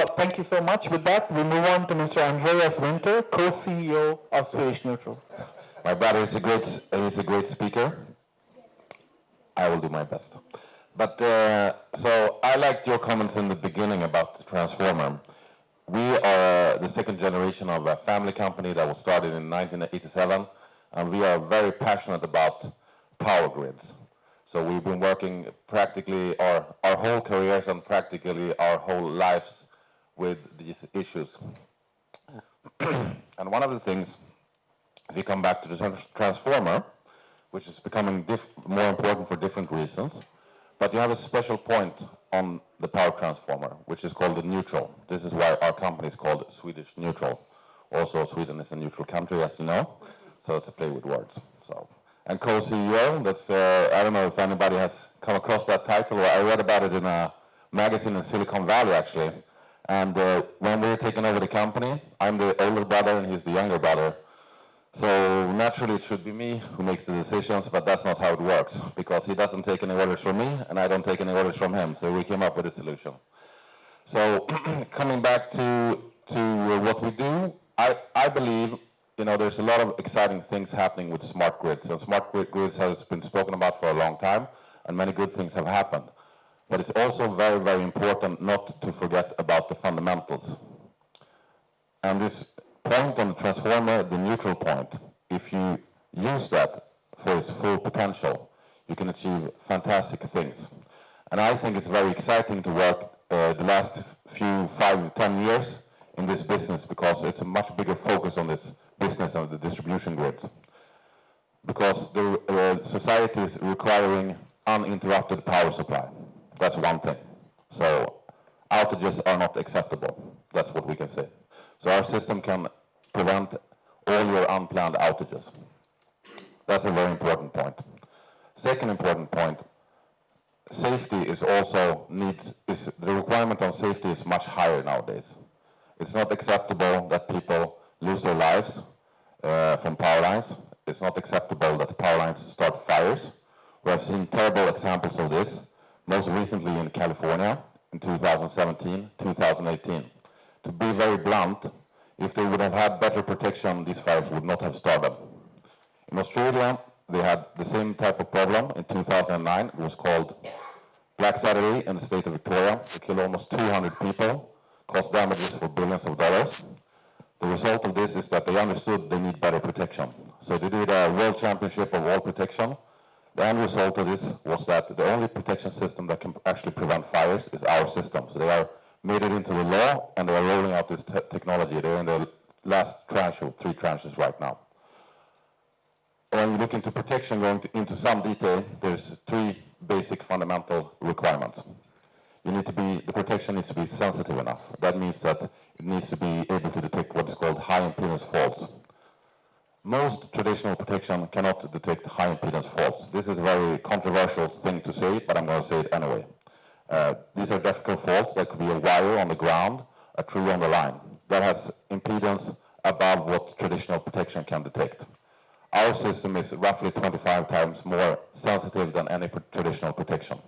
Well, thank you so much. With that, we move on to Mr. Andreas Winter, co-CEO of Swedish Neutral. My brother is a great speaker. I will do my best. But so I liked your comments in the beginning about the transformer. We are the second generation of a family company that was started in 1987, and we are very passionate about power grids. So we've been working practically our whole careers and practically our whole lives with these issues. And one of the things, if you come back to the transformer, which is becoming more important for different reasons, but you have a special point on the power transformer, which is called the neutral. This is why our company is called Swedish Neutral. Also, Sweden is a neutral country, as you know, so it's a play with words. So, and co-CEO, that's, I don't know if anybody has come across that title, or I read about it in a magazine in Silicon Valley, actually. And when we were taking over the company, I'm the older brother and he's the younger brother. So naturally it should be me who makes the decisions, but that's not how it works, because he doesn't take any orders from me and I don't take any orders from him. So we came up with a solution. So coming back to what we do, I believe, you know, there's a lot of exciting things happening with smart grids. And smart grids has been spoken about for a long time, and many good things have happened. But it's also very, very important not to forget about the fundamentals. And this point on the transformer, the neutral point, if you use that for its full potential, you can achieve fantastic things. And I think it's very exciting to work the last few 5-10 years in this business, because it's a much bigger focus on this business of the distribution grids. Because the society is requiring uninterrupted power supply. That's one thing. So outages are not acceptable. That's what we can say. So our system can prevent all your unplanned outages. That's a very important point. Second important point, safety is also the requirement on safety is much higher nowadays. It's not acceptable that people lose their lives from power lines. It's not acceptable that the power lines start fires. We have seen terrible examples of this, most recently in California in 2017, 2018. To be very blunt, if they would have had better protection, these fires would not have started. In Australia, they had the same type of problem in 2009. It was called Black Saturday in the state of Victoria. It killed almost 200 people, caused damages for billions of dollars. The result of this is that they understood they need better protection. So they did a world championship of wall protection. The end result of this was that the only protection system that can actually prevent fires is our system. So they are made it into the law, and they are rolling out this technology. They're in the last tranche of 3 tranches right now. When you look into protection, going into some detail, there's 3 basic fundamental requirements. The protection needs to be sensitive enough. That means that it needs to be able to detect what is called high impedance faults. Most traditional protection cannot detect high impedance faults. This is a very controversial thing to say, but I'm going to say it anyway. These are difficult faults. That could be a wire on the ground, a tree on the line. That has impedance above what traditional protection can detect. Our system is roughly 25 times more sensitive than any traditional protection.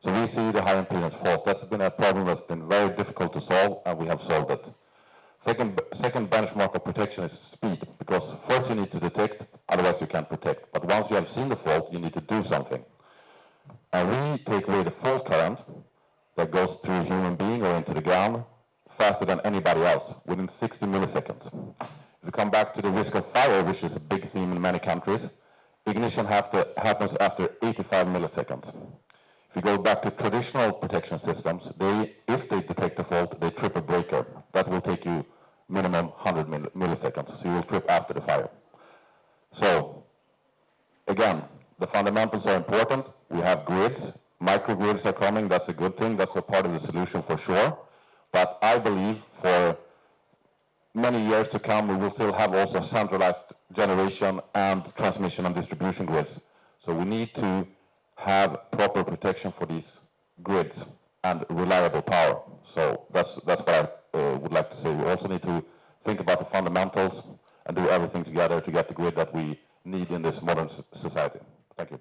So we see the high impedance faults. That's been a problem that's been very difficult to solve, and we have solved it. Second benchmark of protection is speed, because first you need to detect, otherwise you can't protect. But once you have seen the fault, you need to do something. And we take away the fault current that goes through a human being or into the ground faster than anybody else, within 60 milliseconds. If you come back to the risk of fire, which is a big theme in many countries, ignition happens after 85 milliseconds. If you go back to traditional protection systems, if they detect a fault, they trip a breaker. That will take you minimum 100 milliseconds, so you will trip after the fire. So, again, the fundamentals are important. We have grids. Microgrids are coming. That's a good thing. That's a part of the solution for sure. But I believe for many years to come, we will still have also centralized generation and transmission and distribution grids. So we need to have proper protection for these grids and reliable power. So that's what I would like to say. We also need to think about the fundamentals and do everything together to get the grid that we need in this modern society. Thank you.